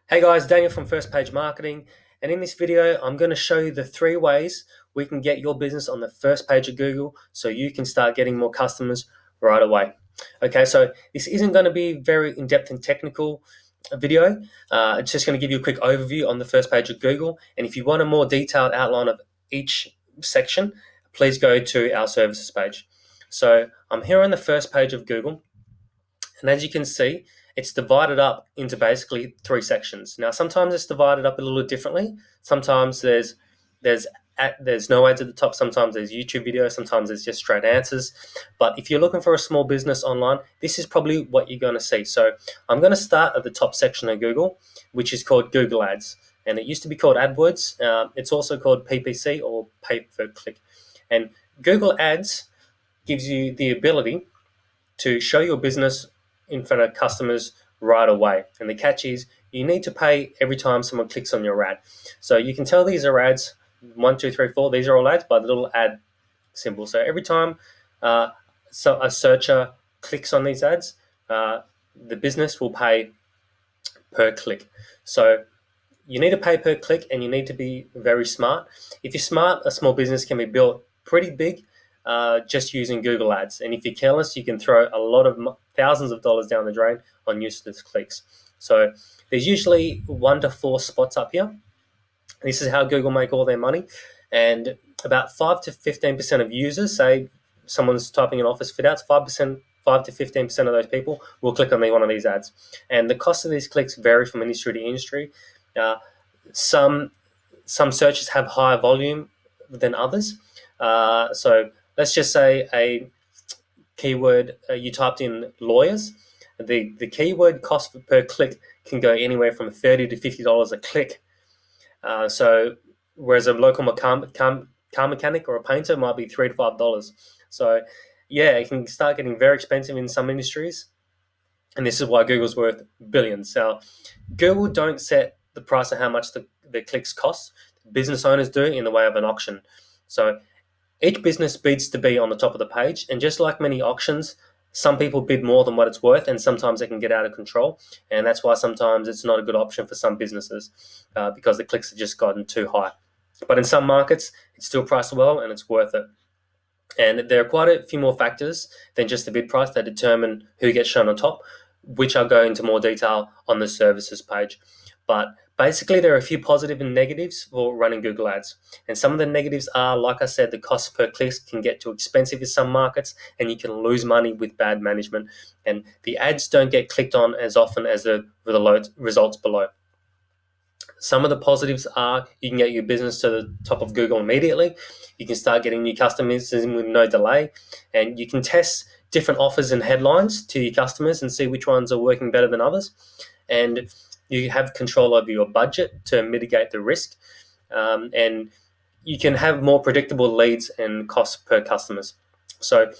Hey guys, Daniel from First Page Marketing, and in this video I'm going to show you the 3 ways we can get your business on the first page of Google so you can start getting more customers right away. Okay, so this isn't going to be very in-depth and technical video. It's just going to give you a quick overview on the first page of Google, and if you want a more detailed outline of each section, please go to our services page. So I'm here on the first page of Google, and as you can see, it's divided up into basically 3 sections. Now, sometimes it's divided up a little differently. Sometimes there's there's no ads at the top. Sometimes there's YouTube videos. Sometimes there's just straight answers. But if you're looking for a small business online, this is probably what you're going to see. So I'm going to start at the top section of Google, which is called Google Ads, and it used to be called AdWords. It's also called PPC, or pay per click. And Google Ads gives you the ability to show your business in front of customers right away. And the catch is you need to pay every time someone clicks on your ad. So you can tell these are ads, 1, 2, 3, 4, these are all ads by the little ad symbol. So every time so a searcher clicks on these ads, the business will pay per click. So you need to pay per click, and you need to be very smart. If you're smart, a small business can be built pretty big just using Google Ads. And if you're careless, you can throw a lot of thousands of dollars down the drain on useless clicks. So there's usually 1 to 4 spots up here. This is how Google make all their money. And about 5 to 15% of users, say someone's typing in office fit outs, 5 to 15% of those people will click on one of these ads. And the cost of these clicks vary from industry to industry. Some searches have higher volume than others. So let's just say a keyword, you typed in lawyers. The keyword cost per click can go anywhere from $30 to $50 a click. So whereas a local car mechanic or a painter might be $3 to $5. So yeah, it can start getting very expensive in some industries, and this is why Google's worth billions. Now, Google don't set the price of how much the clicks cost. Business owners do in the way of an auction. So each business bids to be on the top of the page, and just like many auctions, some people bid more than what it's worth, and sometimes it can get out of control. And that's why sometimes it's not a good option for some businesses because the clicks have just gotten too high. But in some markets, it's still priced well and it's worth it. And there are quite a few more factors than just the bid price that determine who gets shown on top, which I'll go into more detail on the services page. But basically, there are a few positive and negatives for running Google Ads. And some of the negatives are, like I said, the cost per click can get too expensive in some markets, and you can lose money with bad management. And the ads don't get clicked on as often as the results below. Some of the positives are you can get your business to the top of Google immediately. You can start getting new customers with no delay, and you can test different offers and headlines to your customers and see which ones are working better than others. And you have control over your budget to mitigate the risk, and you can have more predictable leads and costs per customers. So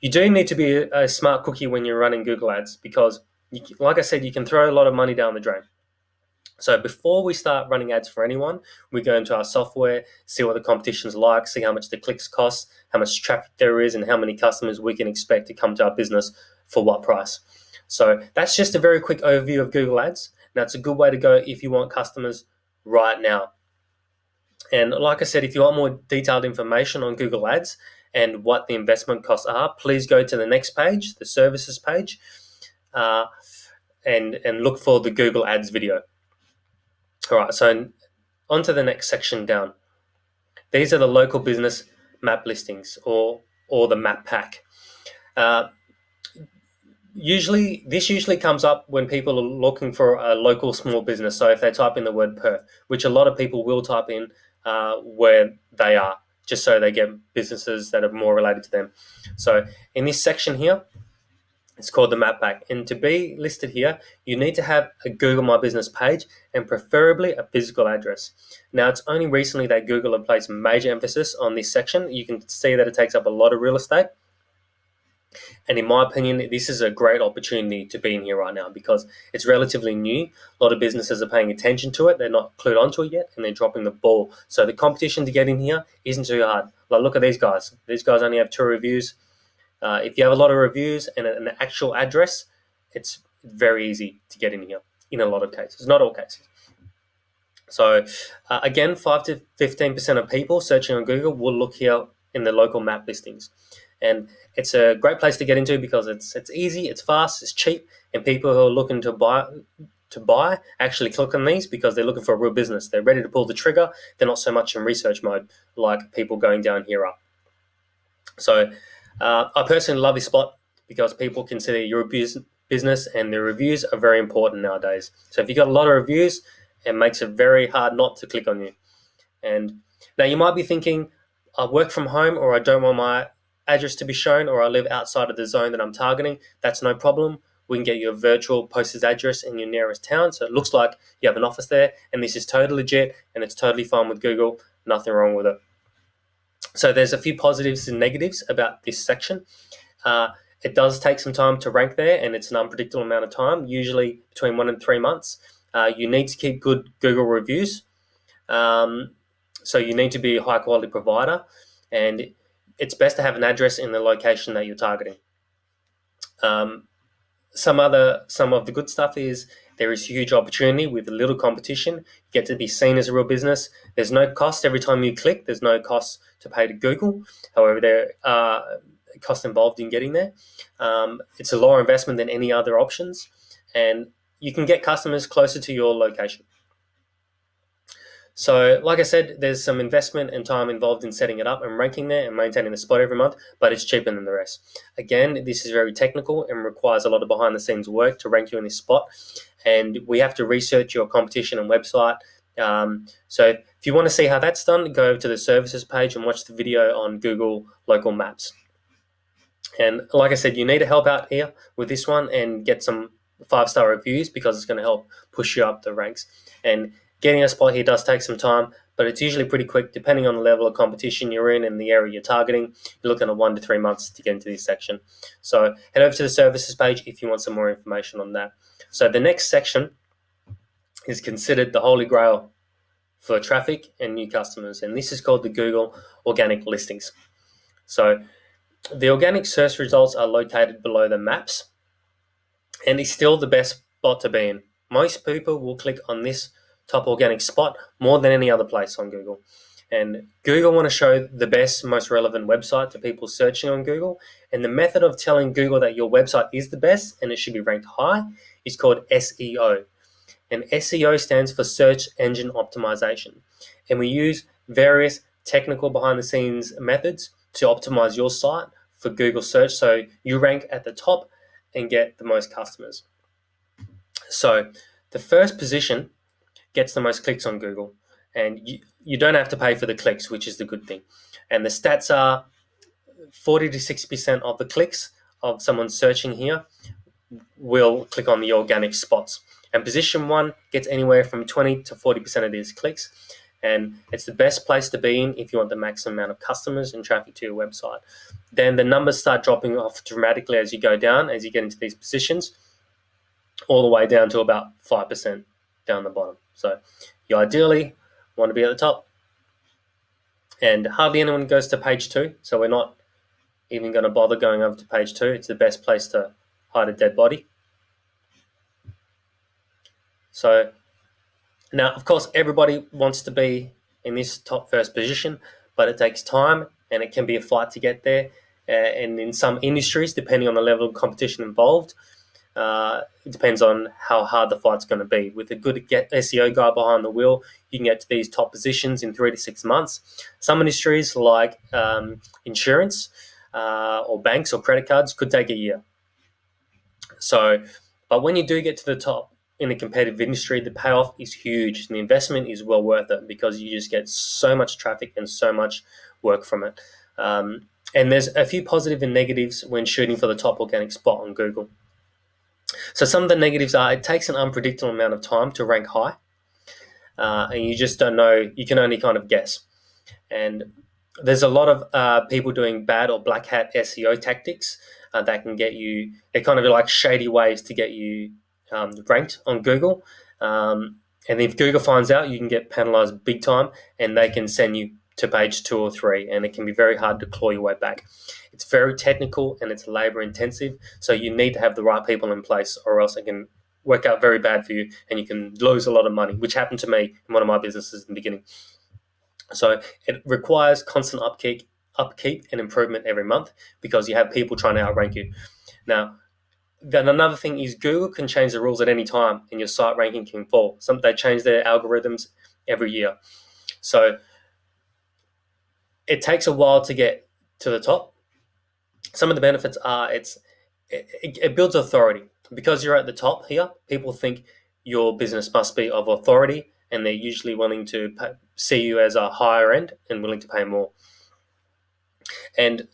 you do need to be a smart cookie when you're running Google Ads because, like I said, you can throw a lot of money down the drain. So before we start running ads for anyone, we go into our software, see what the competition's like, see how much the clicks cost, how much traffic there is, and how many customers we can expect to come to our business for what price. So that's just a very quick overview of Google Ads. Now, it's a good way to go if you want customers right now. And like I said, if you want more detailed information on Google Ads and what the investment costs are, please go to the next page, the services page, and look for the Google Ads video. All right, so on to the next section down. These are the local business map listings or the map pack. This usually comes up when people are looking for a local small business. So if they type in the word Perth, which a lot of people will type in where they are, just so they get businesses that are more related to them. So in this section here, it's called the map pack. And to be listed here, you need to have a Google My Business page and preferably a physical address. Now, it's only recently that Google have placed major emphasis on this section. You can see that it takes up a lot of real estate. And in my opinion, this is a great opportunity to be in here right now because it's relatively new. A lot of businesses are paying attention to it. They're not clued onto it yet, and they're dropping the ball. So the competition to get in here isn't too hard. Like, look at these guys. These guys only have 2 reviews. If you have a lot of reviews and an actual address, it's very easy to get in here. in a lot of cases, not all cases. So again, 5 to 15% of people searching on Google will look here in the local map listings. And it's a great place to get into because it's easy, it's fast, it's cheap, and people who are looking to buy actually click on these because they're looking for a real business. They're ready to pull the trigger. They're not so much in research mode like people going down here up. So I personally love this spot because people consider your business, and the reviews are very important nowadays. So if you've got a lot of reviews, it makes it very hard not to click on you. And now you might be thinking, I work from home, or I don't want my address to be shown, or I live outside of the zone that I'm targeting. That's no problem. We can get you a virtual posted address in your nearest town. So it looks like you have an office there, and this is totally legit, and it's totally fine with Google. Nothing wrong with it. So there's a few positives and negatives about this section. It does take some time to rank there, and it's an unpredictable amount of time, usually between 1 and 3 months. You need to keep good Google reviews. So you need to be a high quality provider, and it's best to have an address in the location that you're targeting. Some of the good stuff is there is huge opportunity with little competition. You get to be seen as a real business. There's no cost every time you click. There's no cost to pay to Google. However, there are costs involved in getting there. It's a lower investment than any other options, and you can get customers closer to your location. So, like I said, there's some investment and time involved in setting it up and ranking there and maintaining the spot every month, but it's cheaper than the rest. Again, this is very technical and requires a lot of behind the scenes work to rank you in this spot. And we have to research your competition and website. So if you want to see how that's done, go over to the services page and watch the video on Google Local Maps. And like I said, you need to help out here with this one and get some 5-star reviews because it's going to help push you up the ranks. And getting a spot here does take some time, but it's usually pretty quick depending on the level of competition you're in and the area you're targeting. You're looking at 1 to 3 months to get into this section. So head over to the services page if you want some more information on that. So the next section is considered the holy grail for traffic and new customers, and this is called the Google Organic Listings. So the organic search results are located below the maps, and it's still the best spot to be in. Most people will click on this top organic spot more than any other place on Google. And Google want to show the best, most relevant website to people searching on Google. And the method of telling Google that your website is the best and it should be ranked high is called SEO. And SEO stands for Search Engine Optimization. And we use various technical behind the scenes methods to optimize your site for Google search so you rank at the top and get the most customers. So the first position gets the most clicks on Google, and you don't have to pay for the clicks, which is the good thing. And the stats are 40 to 60% of the clicks of someone searching here will click on the organic spots. And position 1 gets anywhere from 20 to 40% of these clicks. And it's the best place to be in if you want the maximum amount of customers and traffic to your website. Then the numbers start dropping off dramatically as you go down, as you get into these positions, all the way down to about 5% down the bottom. So you ideally want to be at the top. And hardly anyone goes to page 2, so we're not even going to bother going over to page 2. It's the best place to hide a dead body. So now, of course, everybody wants to be in this top first position, but it takes time and it can be a fight to get there. And in some industries, depending on the level of competition involved, it depends on how hard the fight's going to be. With a good SEO guy behind the wheel, you can get to these top positions in 3 to 6 months. Some industries like insurance or banks or credit cards could take a year. So, but when you do get to the top in a competitive industry, the payoff is huge and the investment is well worth it because you just get so much traffic and so much work from it. And there's a few positive and negatives when shooting for the top organic spot on Google. So some of the negatives are it takes an unpredictable amount of time to rank high, and you just don't know. You can only kind of guess. And there's a lot of people doing bad or black hat SEO tactics that can get you. They're kind of like shady ways to get you ranked on Google. And if Google finds out, you can get penalized big time, and they can send you to page 2 or 3, and it can be very hard to claw your way back. It's very technical and it's labor intensive, so you need to have the right people in place, or else it can work out very bad for you, and you can lose a lot of money, which happened to me in one of my businesses in the beginning. So it requires constant upkeep and improvement every month, because you have people trying to outrank you. Now, then another thing is Google can change the rules at any time, and your site ranking can fall. They change their algorithms every year. So it takes a while to get to the top. Some of the benefits are it builds authority. Because you're at the top here, people think your business must be of authority, and they're usually willing to see you as a higher end and willing to pay more. And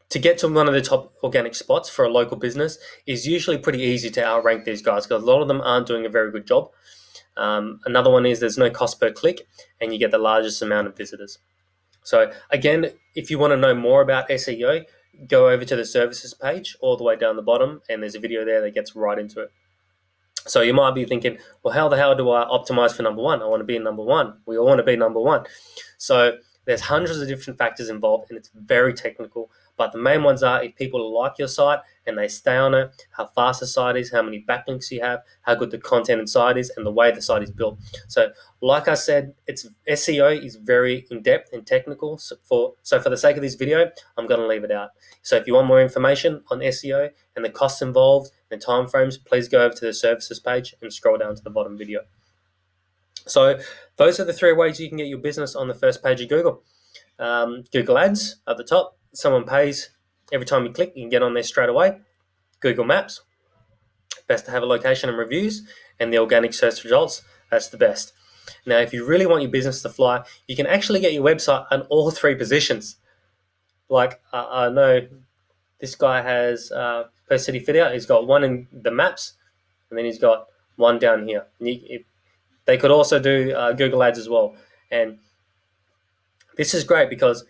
to get to one of the top organic spots for a local business is usually pretty easy to outrank these guys, because a lot of them aren't doing a very good job. Another one is there's no cost per click, and you get the largest amount of visitors. So again, if you want to know more about SEO, go over to the services page all the way down the bottom, and there's a video there that gets right into it. So you might be thinking, well, how the hell do I optimize for number one? I want to be number one. We all want to be number one. So there's hundreds of different factors involved, and it's very technical. But the main ones are if people like your site and they stay on it, how fast the site is, how many backlinks you have, how good the content inside is, and the way the site is built. So like I said, SEO is very in-depth and technical. So for the sake of this video, I'm going to leave it out. So if you want more information on SEO and the costs involved and timeframes, please go over to the services page and scroll down to the bottom video. So those are the 3 ways you can get your business on the first page of Google. Google Ads at the top. Someone pays every time you click, you can get on there straight away. Google Maps, best to have a location and reviews, and the organic search results, that's the best. Now, if you really want your business to fly, you can actually get your website on all 3 positions. Like I know this guy has per city fit out, he's got one in the maps, and then he's got one down here. They could also do Google Ads as well. And this is great because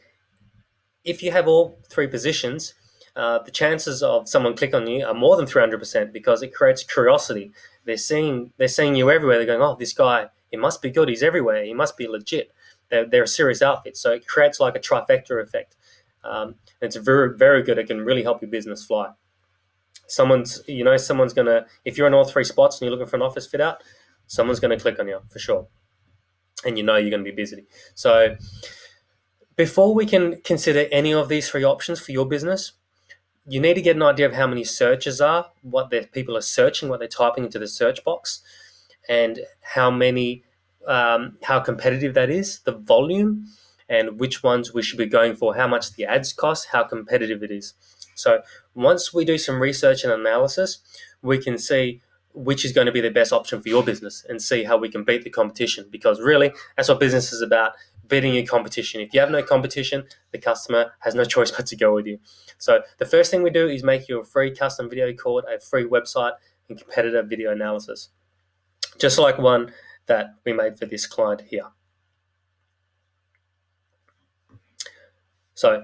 if you have all 3 positions, the chances of someone click on you are more than 300%, because it creates curiosity. They're seeing you everywhere. They're going, oh, this guy, he must be good. He's everywhere. He must be legit. They're a serious outfit. So it creates like a trifecta effect. It's very, very good. It can really help your business fly. Someone's going to, if you're in all 3 spots and you're looking for an office fit out, someone's going to click on you for sure. And you're going to be busy. So before we can consider any of these 3 options for your business, you need to get an idea of how many searches are, what the people are searching, what they're typing into the search box, and how competitive that is, the volume, and which ones we should be going for, how much the ads cost, how competitive it is. So once we do some research and analysis, we can see which is going to be the best option for your business and see how we can beat the competition, because really that's what business is about, beating your competition. If you have no competition, the customer has no choice but to go with you. So the first thing we do is make you a free custom video called a free website and competitor video analysis, just like one that we made for this client here. So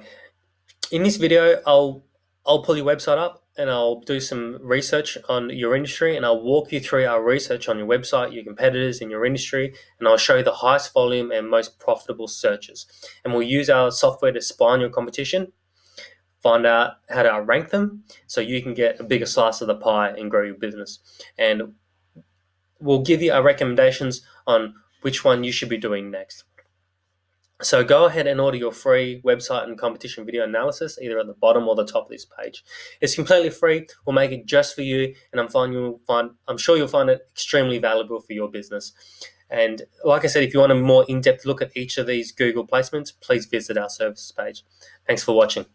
in this video, I'll pull your website up and I'll do some research on your industry, and I'll walk you through our research on your website, your competitors in your industry, and I'll show you the highest volume and most profitable searches. And we'll use our software to spy on your competition, find out how to outrank them so you can get a bigger slice of the pie and grow your business. And we'll give you our recommendations on which one you should be doing next. So go ahead and order your free website and competition video analysis, either at the bottom or the top of this page. It's completely free. We'll make it just for you, and I'm sure you'll find it extremely valuable for your business. And like I said, if you want a more in-depth look at each of these Google placements, please visit our services page. Thanks for watching.